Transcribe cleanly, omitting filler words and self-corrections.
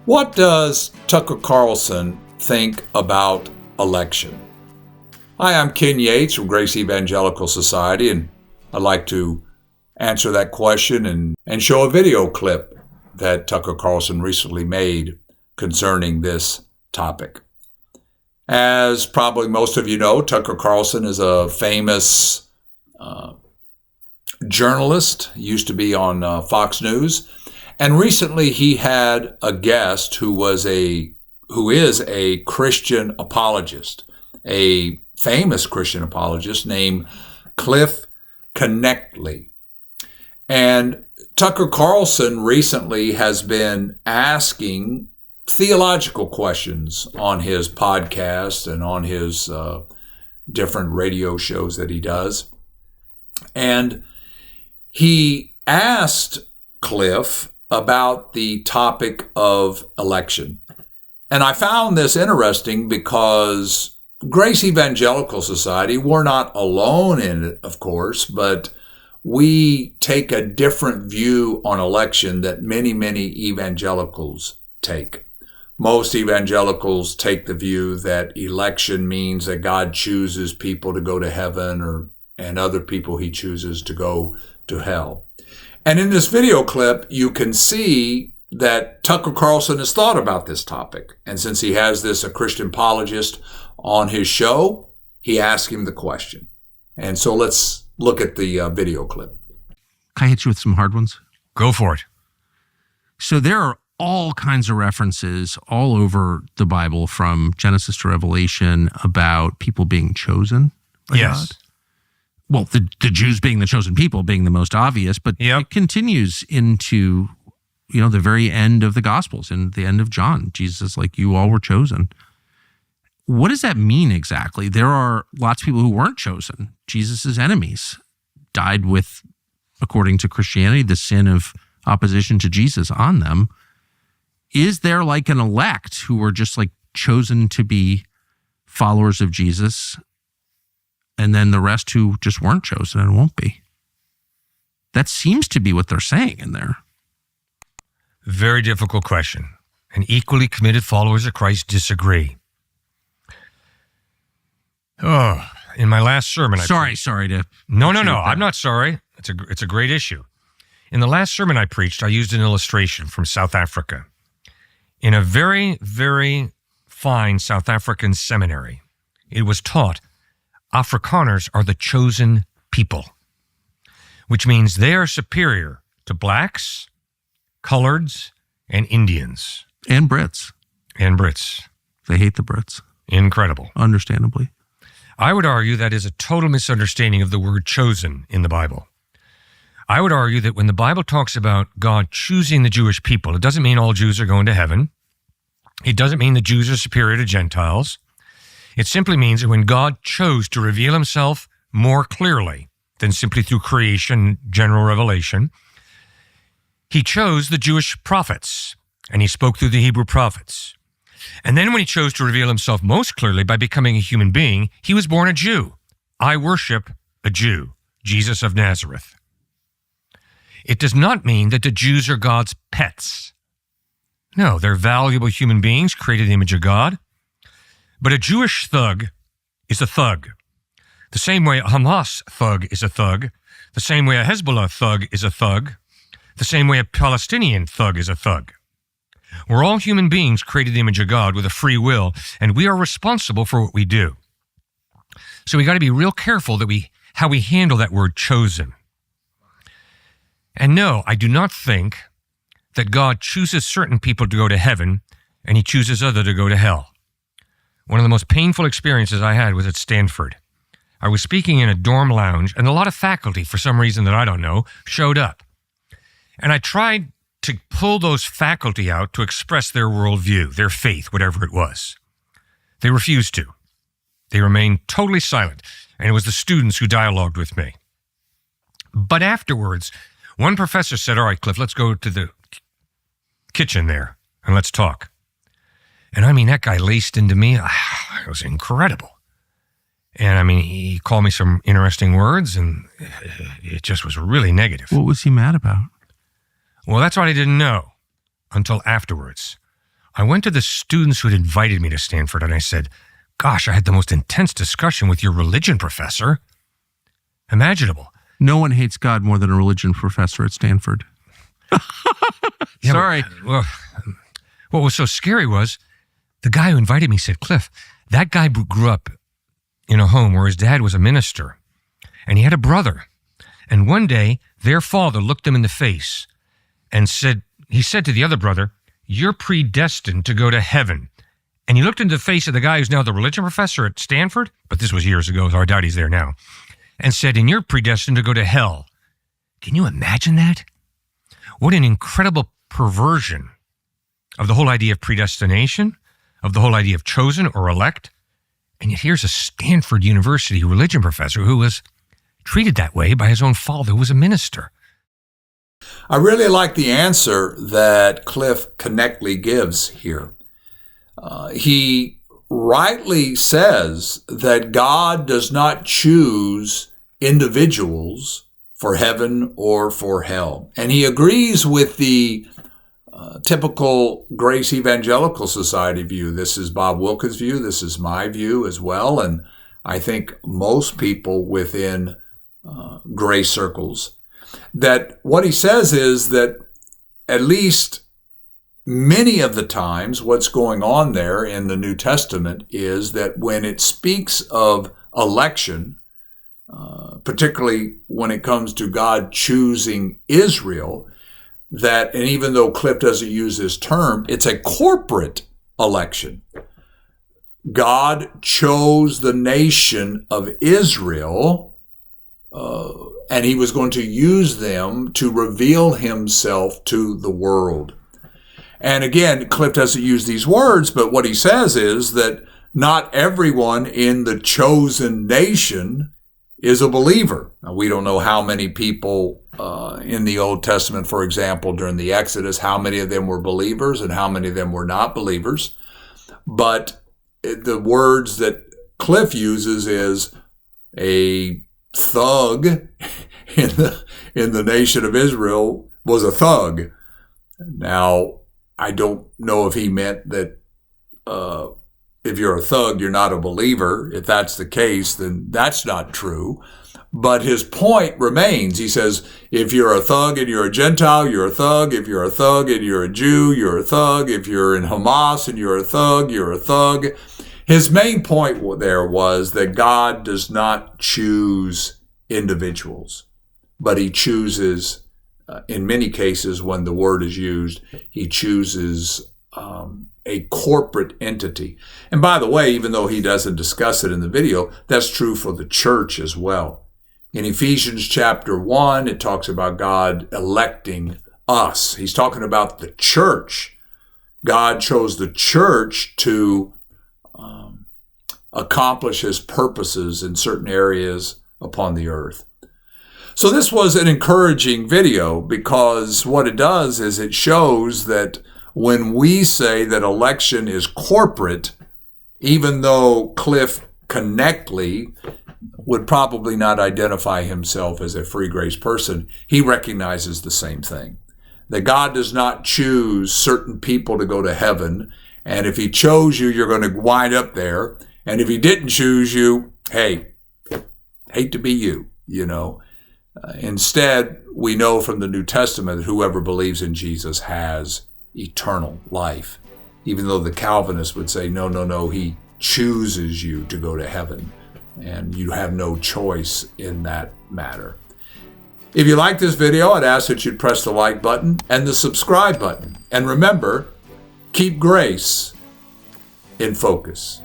What does Tucker Carlson think about election? Hi, I'm Ken Yates from Grace Evangelical Society, and I'd like to answer that question and show a video clip that Tucker Carlson recently made concerning this topic. As probably most of you know, Tucker Carlson is a famous journalist, used to be on Fox News, and recently he had a guest who is a Christian apologist, a famous Christian apologist named Cliffe Knechtle. And Tucker Carlson recently has been asking theological questions on his podcast and on his different radio shows that he does. And he asked Cliffe about the topic of election. And I found this interesting because Grace Evangelical Society, we're not alone in it, of course, but we take a different view on election that many evangelicals take. Most evangelicals take the view that election means that God chooses people to go to heaven and other people he chooses to go to hell. And in this video clip, you can see that Tucker Carlson has thought about this topic. And since he has a Christian apologist on his show, he asked him the question. And so let's look at the video clip. Can I hit you with some hard ones? Go for it. So there are all kinds of references all over the Bible from Genesis to Revelation about people being chosen by God. Well, the Jews being the chosen people being the most obvious, but It continues into, the very end of the Gospels and the end of John. Jesus is like, you all were chosen. What does that mean exactly? There are lots of people who weren't chosen. Jesus's enemies died with, according to Christianity, the sin of opposition to Jesus on them. Is there like an elect who were just like chosen to be followers of Jesus, and then the rest who just weren't chosen and won't be? That seems to be what they're saying in there. Very difficult question. And equally committed followers of Christ disagree. In my last sermon... Sorry to... No, I'm not sorry. It's a great issue. In the last sermon I preached, I used an illustration from South Africa. In a very, very fine South African seminary, it was taught Afrikaners are the chosen people, which means they are superior to blacks, coloreds, and Indians. And Brits. They hate the Brits. Incredible. Understandably. I would argue that is a total misunderstanding of the word chosen in the Bible. I would argue that when the Bible talks about God choosing the Jewish people, it doesn't mean all Jews are going to heaven. It doesn't mean the Jews are superior to Gentiles. It simply means that when God chose to reveal himself more clearly than simply through creation, general revelation, he chose the Jewish prophets, and he spoke through the Hebrew prophets. And then when he chose to reveal himself most clearly by becoming a human being, he was born a Jew. I worship a Jew, Jesus of Nazareth. It does not mean that the Jews are God's pets. No, they're valuable human beings created in the image of God. But a Jewish thug is a thug. The same way a Hamas thug is a thug, the same way a Hezbollah thug is a thug, the same way a Palestinian thug is a thug. We're all human beings created in the image of God with a free will, and we are responsible for what we do. So we got to be real careful that how we handle that word chosen. And no, I do not think that God chooses certain people to go to heaven and he chooses others to go to hell. One of the most painful experiences I had was at Stanford. I was speaking in a dorm lounge, and a lot of faculty, for some reason that I don't know, showed up. And I tried to pull those faculty out to express their worldview, their faith, whatever it was. They refused to. They remained totally silent, and it was the students who dialogued with me. But afterwards, one professor said, all right, Cliff, let's go to the kitchen there, and let's talk. And I mean, that guy laced into me. It was incredible. And I mean, he called me some interesting words, and it just was really negative. What was he mad about? Well, that's what I didn't know until afterwards. I went to the students who had invited me to Stanford and I said, gosh, I had the most intense discussion with your religion professor imaginable. No one hates God more than a religion professor at Stanford. Yeah, Sorry. Well, what was so scary was the guy who invited me said, Cliff, that guy grew up in a home where his dad was a minister and he had a brother. And one day their father looked him in the face and he said to the other brother, you're predestined to go to heaven. And he looked into the face of the guy who's now the religion professor at Stanford, but this was years ago, so I doubt he's there now, and said, and you're predestined to go to hell. Can you imagine that? What an incredible perversion of the whole idea of predestination, of the whole idea of chosen or elect. And yet here's a Stanford University religion professor who was treated that way by his own father, who was a minister. I really like the answer that Cliffe Knechtle gives here. He rightly says that God does not choose individuals for heaven or for hell. And he agrees with the typical Grace Evangelical Society view. This is Bob Wilkins' view. This is my view as well. And I think most people within Grace circles, that what he says is that at least many of the times what's going on there in the New Testament is that when it speaks of election, particularly when it comes to God choosing Israel, that, and even though Cliffe doesn't use this term, it's a corporate election. God chose the nation of Israel, and he was going to use them to reveal himself to the world. And again, Cliffe doesn't use these words, but what he says is that not everyone in the chosen nation is a believer. Now, we don't know how many people in the Old Testament, for example, during the Exodus, how many of them were believers and how many of them were not believers. But the words that Cliffe uses is a thug in the nation of Israel was a thug. Now, I don't know if he meant that if you're a thug, you're not a believer. If that's the case, then that's not true. But his point remains. He says, if you're a thug and you're a Gentile, you're a thug. If you're a thug and you're a Jew, you're a thug. If you're in Hamas and you're a thug, you're a thug. His main point there was that God does not choose individuals, but he chooses, in many cases when the word is used, he chooses a corporate entity. And by the way, even though he doesn't discuss it in the video, that's true for the church as well. In Ephesians chapter 1, it talks about God electing us. He's talking about the church. God chose the church to accomplish his purposes in certain areas upon the earth. So this was an encouraging video because what it does is it shows that when we say that election is corporate, even though Cliffe Knechtle would probably not identify himself as a free grace person, he recognizes the same thing. That God does not choose certain people to go to heaven, and if he chose you, you're going to wind up there. And if he didn't choose you, hey, hate to be you, you know. Instead, we know from the New Testament that whoever believes in Jesus has eternal life. Even though the Calvinists would say, no, he chooses you to go to heaven, and you have no choice in that matter. If you like this video, I'd ask that you'd press the like button and the subscribe button. And remember, keep grace in focus.